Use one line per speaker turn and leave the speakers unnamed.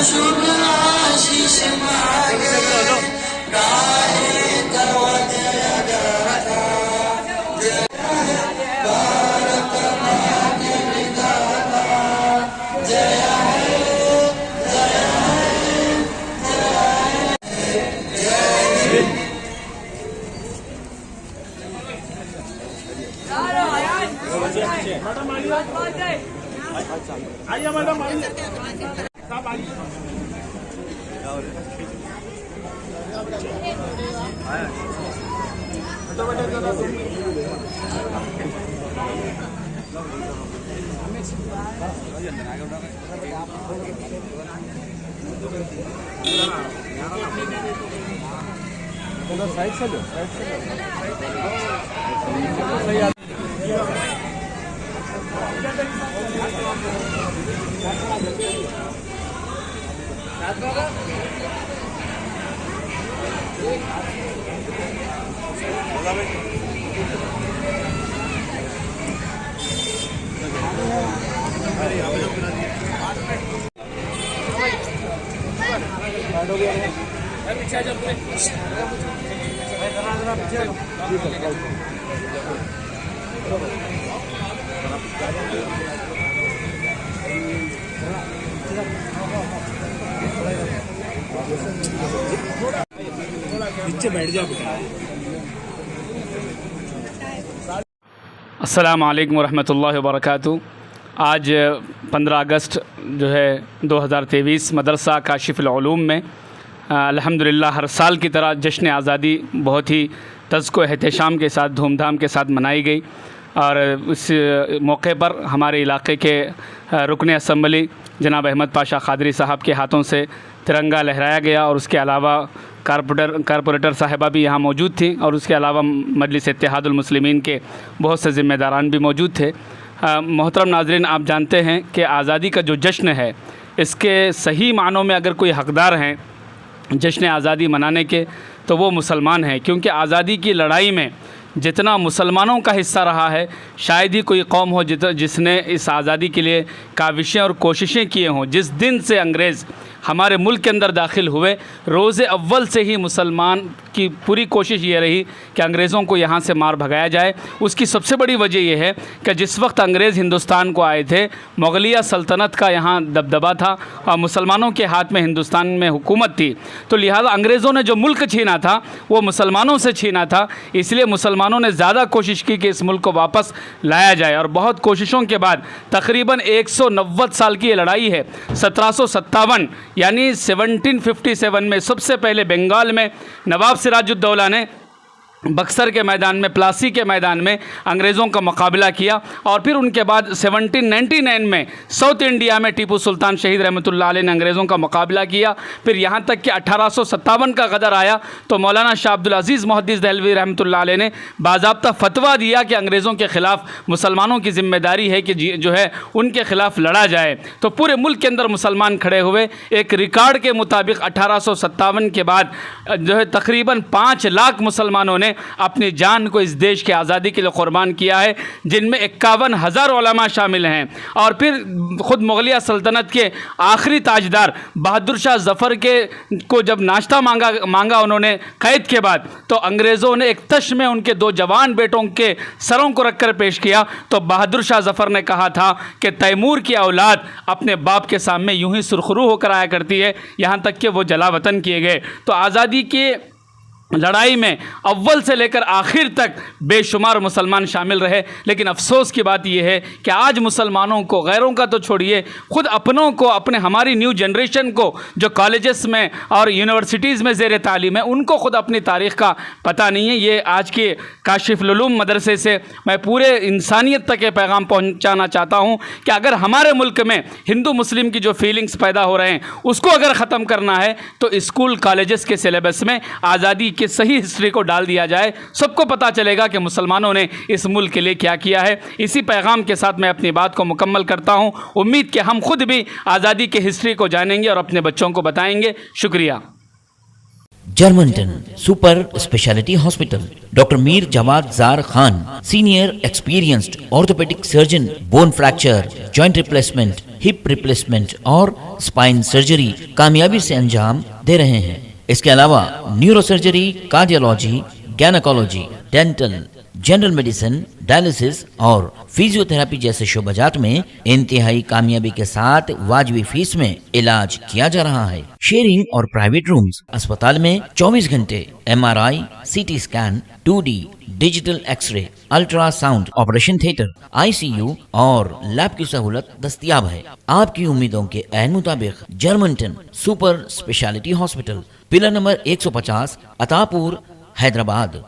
शुभ आशीष मांगे गाए तव जय गाथा जय भारत माँ के विधाता जय
आइए मैडम आइए साहब आइए साइड से लो नीचे बैठ जाओ बेटा।
अस्सलामु अलैकुम वरहमतुल्लाहि वबरकातुहू। आज 15 अगस्त जो है 2023 मदरसा काशिफुल उलूम में अल्हम्दुलिल्लाह हर साल की तरह जश्न आज़ादी बहुत ही तज़्को एहतशाम के साथ धूमधाम के साथ मनाई गई और इस मौके पर हमारे इलाके के रुकन असम्बली जनाब अहमद पाशा क़ादरी साहब के हाथों से तिरंगा लहराया गया और उसके अलावा कारपोरेटर साहिबा भी यहाँ मौजूद थी और उसके अलावा मजलिस इत्तेहादुल मुस्लिमीन के बहुत से ज़िम्मेदारान भी मौजूद थे। मोहतरम नाज़रीन, आप जानते हैं कि आज़ादी का जो जश्न है इसके सही मानों में अगर कोई हक़दार हैं जश्न आज़ादी मनाने के तो वो मुसलमान हैं, क्योंकि आज़ादी की लड़ाई में जितना मुसलमानों का हिस्सा रहा है शायद ही कोई कौम हो जिसने इस आज़ादी के लिए काविशें और कोशिशें किए हों। जिस दिन से अंग्रेज़ हमारे मुल्क के अंदर दाखिल हुए रोज़ अव्वल से ही मुसलमान की पूरी कोशिश ये रही कि अंग्रेज़ों को यहाँ से मार भगाया जाए। उसकी सबसे बड़ी वजह यह है कि जिस वक्त अंग्रेज़ हिंदुस्तान को आए थे मुग़लिया सल्तनत का यहाँ दबदबा था और मुसलमानों के हाथ में हिंदुस्तान में हुकूमत थी, तो लिहाजा अंग्रेज़ों ने जो मुल्क छीना था वो मुसलमानों से छीना था। इसलिए मुसलमानों ने ज़्यादा कोशिश की कि इस मुल्क को वापस लाया जाए और बहुत कोशिशों के बाद तकरीबन 190 साल की ये लड़ाई है। 1757 यानी 1757 में सबसे पहले बंगाल में नवाब सिराजुद्दौला ने बक्सर के मैदान में, प्लासी के मैदान में अंग्रेज़ों का मुकाबला किया और फिर उनके बाद 1799 में साउथ इंडिया में टीपू सुल्तान शहीद रहमतुल्लाह अलैह ने अंग्रेज़ों का मुकाबला किया। फिर यहाँ तक कि 1857 का गदर आया तो मौलाना शाह अब्दुल अज़ीज़ मुहद्दिस दहलवी रहमतुल्लाह अलैह ने बाज़ाब्ता फतवा दिया कि अंग्रेज़ों के ख़िलाफ़ मुसलमानों की ज़िम्मेदारी है कि जो है उनके ख़िलाफ़ लड़ा जाए। तो पूरे मुल्क के अंदर मुसलमान खड़े हुए। एक रिकॉर्ड के मुताबिक 1857 के बाद जो है तकरीबन 5 लाख मुसलमानों ने अपनी जान को इस देश की आज़ादी के लिए क़ुरबान किया है, जिनमें 51,000 उलमा शामिल हैं। और फिर ख़ुद मुग़लिया सल्तनत के आखिरी ताजदार बहादुर शाह ज़फ़र के को जब नाश्ता मांगा उन्होंने क़ैद के बाद, तो अंग्रेज़ों ने एक तश में उनके 2 जवान बेटों के सरों को रख कर पेश किया। तो बहादुर शाह ज़फ़र ने कहा था कि तैमूर की औलाद अपने बाप के सामने यूं ही सुरखरू होकर आया करती है, यहाँ तक कि वो जला वतन किए गए। तो आज़ादी के लड़ाई में अव्वल से लेकर आखिर तक बेशुमार मुसलमान शामिल रहे। लेकिन अफसोस की बात यह है कि आज मुसलमानों को, गैरों का तो छोड़िए, ख़ुद अपनों को, अपने हमारी न्यू जनरेशन को जो कॉलेजेस में और यूनिवर्सिटीज़ में ज़ेर तालीम है, उनको ख़ुद अपनी तारीख़ का पता नहीं है। ये आज के काशिफुल उलूम मदरसे से मैं पूरे इंसानियत तक ये पैगाम पहुँचाना चाहता हूँ कि अगर हमारे मुल्क में हिंदू मुस्लिम की जो फीलिंग्स पैदा हो रहे हैं उसको अगर ख़त्म करना है तो स्कूल कॉलेजेस के सिलेबस में आज़ादी की सही हिस्ट्री को डाल दिया जाए। सबको पता चलेगा कि मुसलमानों ने इस मुल्क के लिए क्या किया है। इसी पैगाम के साथ मैं अपनी बात को मुकम्मल करता हूँ। उम्मीद कि हम खुद भी आज़ादी की हिस्ट्री को जानेंगे और अपने बच्चों को बताएंगे। शुक्रिया।
जर्मनटन super speciality hospital, doctor Mir Jawad जार Khan, senior experienced orthopaedic surgeon, bone fracture, joint replacement, hip replacement और स्पाइन सर्जरी कामयाबी से अंजाम दे रहे हैं। इसके अलावा neuro surgery, cardiology, gynaecology, dental, general medicine, dialysis और फिजियोथेरेपी जैसे शोबाजात में इंतहाई कामयाबी के साथ वाजबी फीस में इलाज किया जा रहा है। शेयरिंग और प्राइवेट रूम्स। अस्पताल में 24 घंटे MRI, CT scan, 2D digital x-ray, ultrasound, operation theatre, ICU और लैब की सहूलत दस्तयाब है। आपकी उम्मीदों के ऐन मुताबिक जर्मनटन super speciality hospital, pillar number 150, Attapur, Hyderabad.